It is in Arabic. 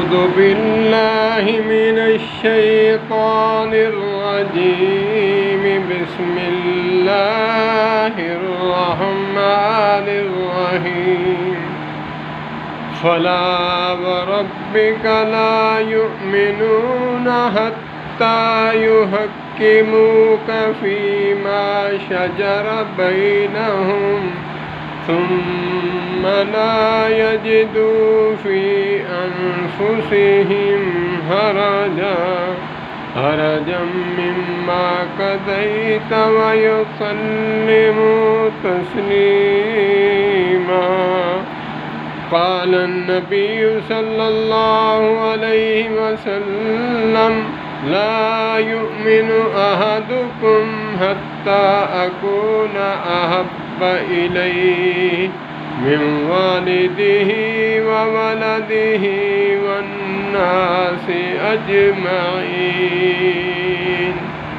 أعوذ بالله من الشيطان الرجيم. بسم الله الرحمن الرحيم. فلا وربك لا يؤمنون حتى يحكموك فيما شجر بينهم ثم لا يجدوا في أنفسهم حرجا مما قضيت ويسلموا تسليما. قال النبي صلى الله عليه وسلم: لا يؤمن أحدكم حتى أكون أحب إليه من والده وولده والناس أجمعين.